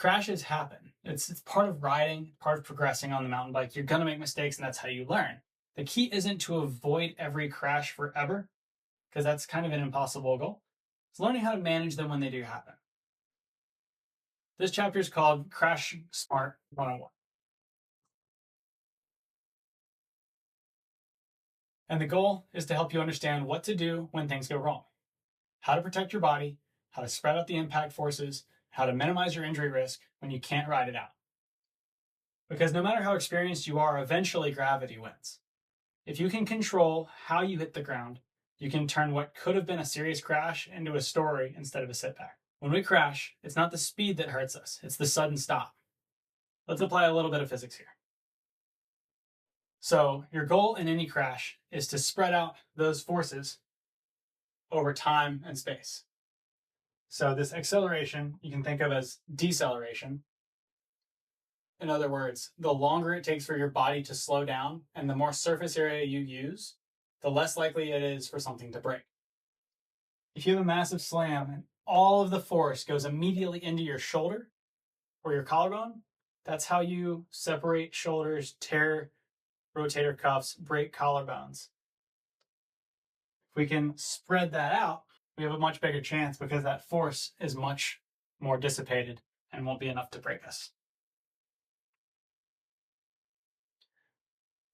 crashes happen. It's part of riding, part of progressing on the mountain bike. You're going to make mistakes, and that's how you learn. The key isn't to avoid every crash forever, because that's kind of an impossible goal. It's learning how to manage them when they do happen. This chapter is called Crash Smart 101. And the goal is to help you understand what to do when things go wrong, how to protect your body, how to spread out the impact forces, how to minimize your injury risk when you can't ride it out. Because no matter how experienced you are, eventually gravity wins. If you can control how you hit the ground, you can turn what could have been a serious crash into a story instead of a setback. When we crash, it's not the speed that hurts us, it's the sudden stop. Let's apply a little bit of physics here. So your goal in any crash is to spread out those forces over time and space. So this acceleration you can think of as deceleration. In other words, the longer it takes for your body to slow down and the more surface area you use, the less likely it is for something to break. If you have a massive slam and all of the force goes immediately into your shoulder or your collarbone, that's how you separate shoulders, tear rotator cuffs, break collarbones. If we can spread that out, we have a much bigger chance because that force is much more dissipated and won't be enough to break us.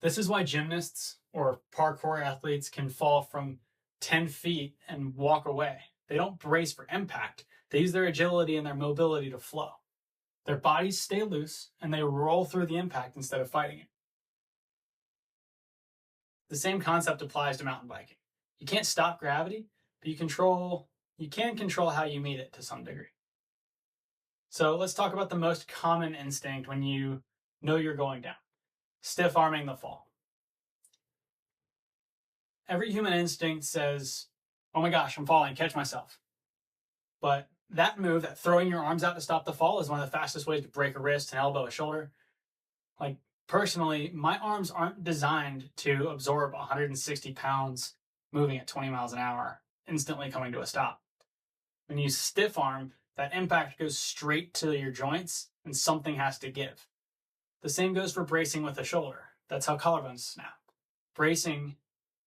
This is why gymnasts or parkour athletes can fall from 10 feet and walk away. They don't brace for impact. They use their agility and their mobility to flow. Their bodies stay loose and they roll through the impact instead of fighting it. The same concept applies to mountain biking. You can't stop gravity, but you can control how you meet it to some degree. So let's talk about the most common instinct when you know you're going down. Stiff arming the fall. Every human instinct says, oh my gosh, I'm falling, catch myself. But that move, that throwing your arms out to stop the fall, is one of the fastest ways to break a wrist, an elbow, a shoulder. Like, personally, my arms aren't designed to absorb 160 pounds moving at 20 miles an hour, instantly coming to a stop. When you stiff arm, that impact goes straight to your joints and something has to give. The same goes for bracing with the shoulder. That's how collarbones snap. Bracing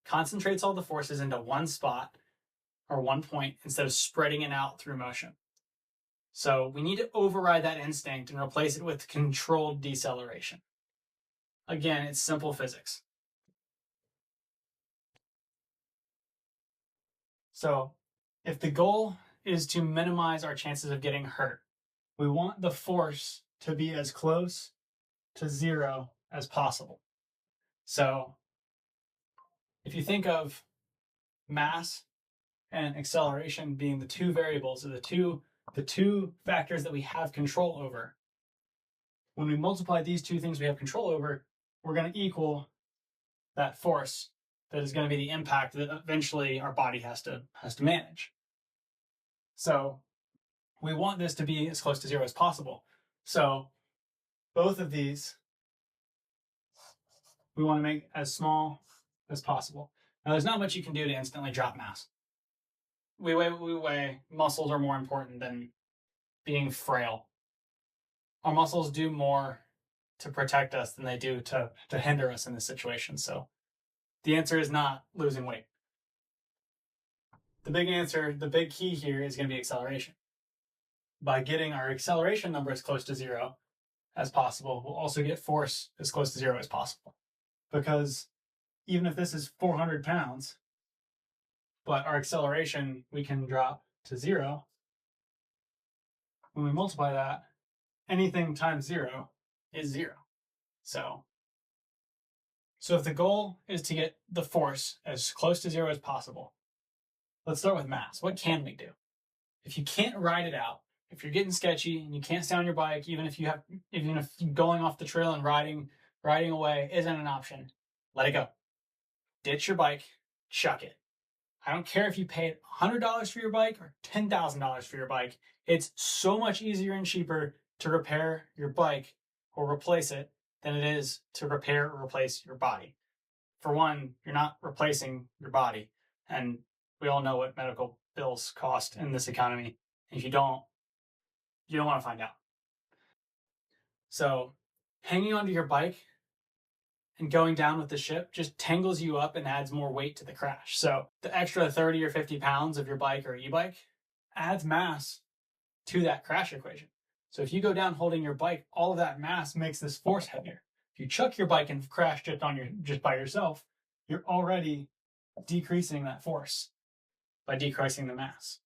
concentrates all the forces into one spot or one point instead of spreading it out through motion. So we need to override that instinct and replace it with controlled deceleration. Again, it's simple physics. So if the goal is to minimize our chances of getting hurt, we want the force to be as close to zero as possible. So if you think of mass and acceleration being the two variables, or the two factors that we have control over, when we multiply these two things we have control over, we're going to equal that force that is going to be the impact that eventually our body has to manage. So we want this to be as close to zero as possible. So both of these we want to make as small as possible. Now, there's not much you can do to instantly drop mass. We weigh what we weigh. Muscles are more important than being frail. Our muscles do more to protect us than they do to hinder us in this situation. So the answer is not losing weight. The big key here is going to be acceleration. By getting our acceleration number as close to zero as possible, we'll also get force as close to zero as possible. Because even if this is 400 pounds, but our acceleration we can drop to zero, when we multiply that, anything times zero is zero. So if the goal is to get the force as close to zero as possible, let's start with mass. What can we do? If you can't ride it out, if you're getting sketchy and you can't stay on your bike, even if going off the trail and riding away isn't an option, let it go. Ditch your bike, chuck it. I don't care if you paid $100 for your bike or $10,000 for your bike. It's so much easier and cheaper to repair your bike or replace it than it is to repair or replace your body. For one, you're not replacing your body. And we all know what medical bills cost in this economy. If you don't want to find out. So hanging onto your bike and going down with the ship just tangles you up and adds more weight to the crash. So the extra 30 or 50 pounds of your bike or e-bike adds mass to that crash equation. So if you go down holding your bike, all of that mass makes this force heavier. If you chuck your bike and crash just by yourself, you're already decreasing that force by decreasing the mass.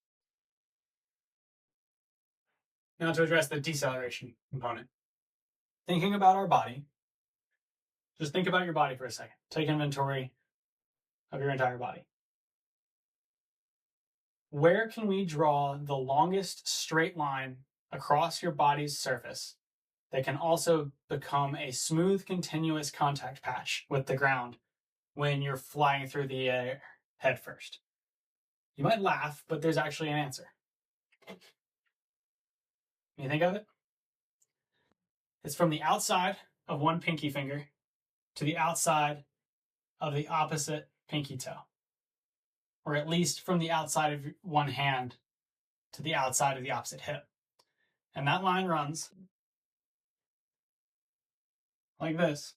Now to address the deceleration component. Thinking about our body, just think about your body for a second. Take inventory of your entire body. Where can we draw the longest straight line across your body's surface that can also become a smooth, continuous contact patch with the ground when you're flying through the air head first? You might laugh, but there's actually an answer. Can you think of it? It's from the outside of one pinky finger to the outside of the opposite pinky toe, or at least from the outside of one hand to the outside of the opposite hip. And that line runs like this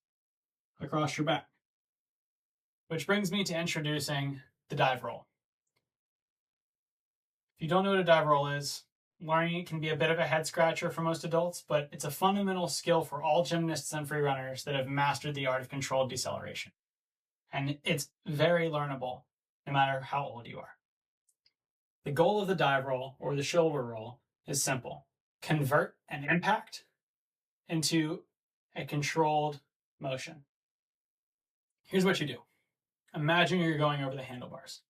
across your back. Which brings me to introducing the dive roll. If you don't know what a dive roll is, learning it can be a bit of a head scratcher for most adults, but it's a fundamental skill for all gymnasts and free runners that have mastered the art of controlled deceleration. And it's very learnable, no matter how old you are. The goal of the dive roll, or the shoulder roll, is simple. Convert an impact into a controlled motion. Here's what you do. Imagine you're going over the handlebars.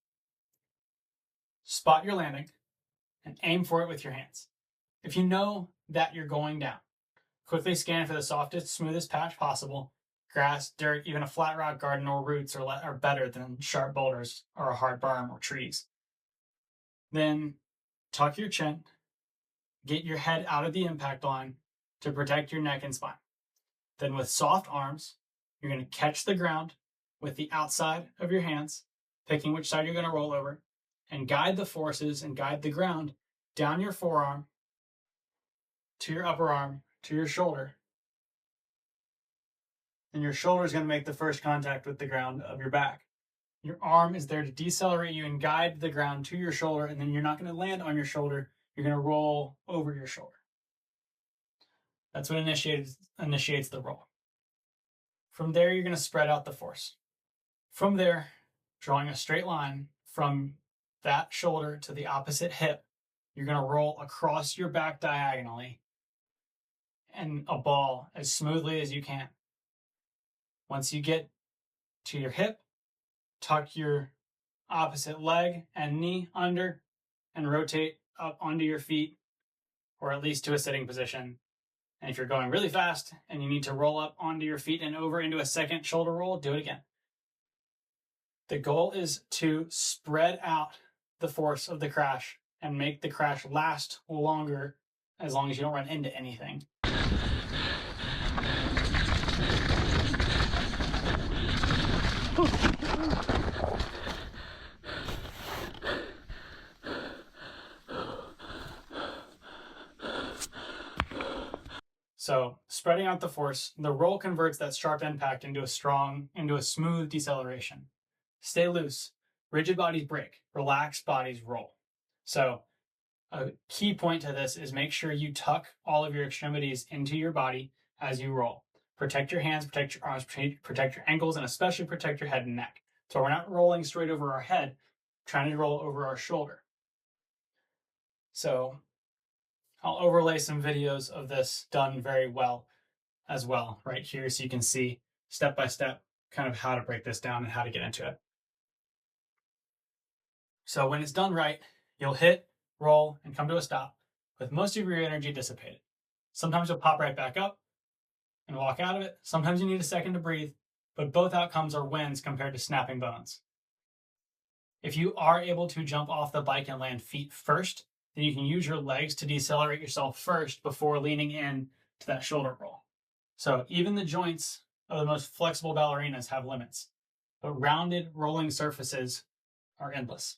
Spot your landing and aim for it with your hands. If you know that you're going down, quickly scan for the softest, smoothest patch possible. Grass, dirt, even a flat rock garden or roots are better than sharp boulders or a hard berm or trees. Then tuck your chin, get your head out of the impact line to protect your neck and spine. Then with soft arms, you're going to catch the ground with the outside of your hands, picking which side you're going to roll over, and guide the forces and guide the ground down your forearm, to your upper arm, to your shoulder. And your shoulder is going to make the first contact with the ground of your back. Your arm is there to decelerate you and guide the ground to your shoulder, and then you're not going to land on your shoulder. You're going to roll over your shoulder. That's what initiates the roll. From there, you're going to spread out the force. From there, drawing a straight line from that shoulder to the opposite hip, you're going to roll across your back diagonally and a ball as smoothly as you can. Once you get to your hip, tuck your opposite leg and knee under and rotate up onto your feet, or at least to a sitting position. And if you're going really fast and you need to roll up onto your feet and over into a second shoulder roll, do it again. The goal is to spread out the force of the crash and make the crash last longer, as long as you don't run into anything. So spreading out the force, the roll converts that sharp impact into a smooth deceleration. Stay loose. Rigid bodies break. Relaxed bodies roll. So a key point to this is make sure you tuck all of your extremities into your body as you roll. Protect your hands, protect your arms, protect your ankles, and especially protect your head and neck. So we're not rolling straight over our head, trying to roll over our shoulder. So I'll overlay some videos of this done very well as well right here, so you can see step by step kind of how to break this down and how to get into it. So when it's done right, you'll hit, roll, and come to a stop with most of your energy dissipated. Sometimes you'll pop right back up and walk out of it. Sometimes you need a second to breathe, but both outcomes are wins compared to snapping bones. If you are able to jump off the bike and land feet first, then you can use your legs to decelerate yourself first before leaning in to that shoulder roll. So even the joints of the most flexible ballerinas have limits, but rounded rolling surfaces are endless.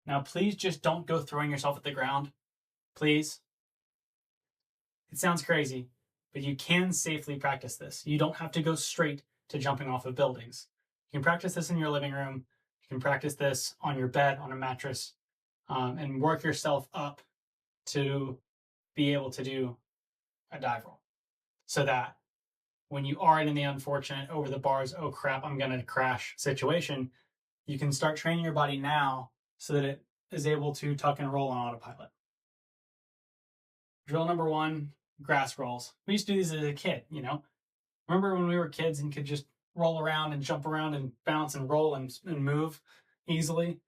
Now, please just don't go throwing yourself at the ground. Please. It sounds crazy, but you can safely practice this. You don't have to go straight to jumping off of buildings. You can practice this in your living room. You can practice this on your bed, on a mattress, and work yourself up to be able to do a dive roll, so that when you are in the unfortunate over the bars, oh crap, I'm gonna crash situation, you can start training your body now so that it is able to tuck and roll on autopilot. Drill number 1, grass rolls. We used to do these as a kid, you know? Remember when we were kids and could just roll around and jump around and bounce and roll and move easily?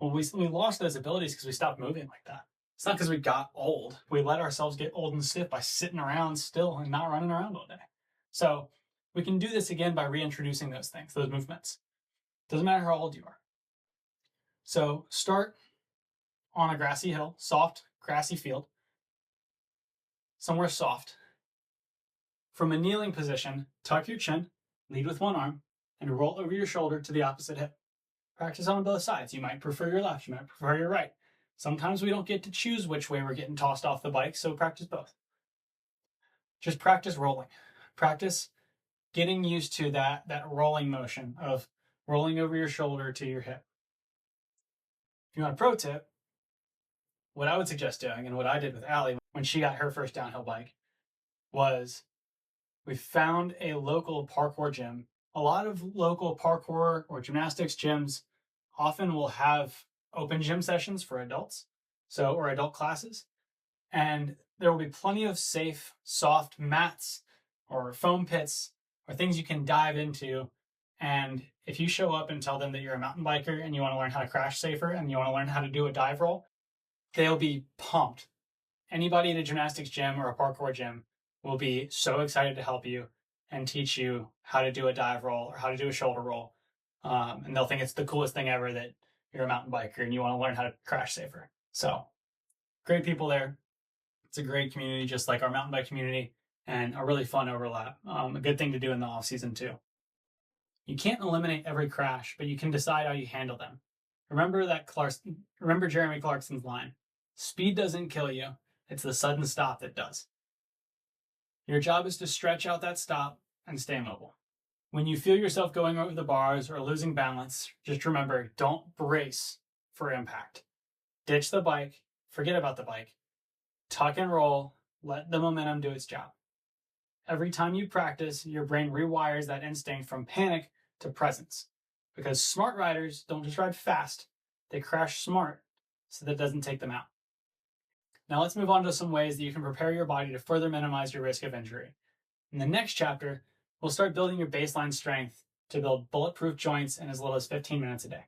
Well, we lost those abilities because we stopped moving like that. It's not because we got old. We let ourselves get old and stiff by sitting around still and not running around all day. So we can do this again by reintroducing those things, those movements. Doesn't matter how old you are. So start on a grassy hill, soft, grassy field, somewhere soft. From a kneeling position, tuck your chin, lead with one arm, and roll over your shoulder to the opposite hip. Practice on both sides. You might prefer your left, you might prefer your right. Sometimes we don't get to choose which way we're getting tossed off the bike, so practice both. Just practice rolling. Practice getting used to that rolling motion of rolling over your shoulder to your hip. If you want a pro tip, what I would suggest doing, and what I did with Allie when she got her first downhill bike, was we found a local parkour gym. A lot of local parkour or gymnastics gyms often will have open gym sessions for adults, or adult classes. And there will be plenty of safe, soft mats or foam pits or things you can dive into. And if you show up and tell them that you're a mountain biker and you want to learn how to crash safer and you want to learn how to do a dive roll, they'll be pumped. Anybody at a gymnastics gym or a parkour gym will be so excited to help you and teach you how to do a dive roll or how to do a shoulder roll. And they'll think it's the coolest thing ever that you're a mountain biker and you want to learn how to crash safer. So great people there. It's a great community, just like our mountain bike community, and a really fun overlap. A good thing to do in the off season too. You can't eliminate every crash, but you can decide how you handle them. Remember Jeremy Clarkson's line, speed doesn't kill you. It's the sudden stop that does. Your job is to stretch out that stop and stay mobile. When you feel yourself going over the bars or losing balance, just remember, don't brace for impact. Ditch the bike, forget about the bike, tuck and roll, let the momentum do its job. Every time you practice, your brain rewires that instinct from panic to presence. Because smart riders don't just ride fast, they crash smart so that it doesn't take them out. Now let's move on to some ways that you can prepare your body to further minimize your risk of injury. In the next chapter, we'll start building your baseline strength to build bulletproof joints in as little as 15 minutes a day.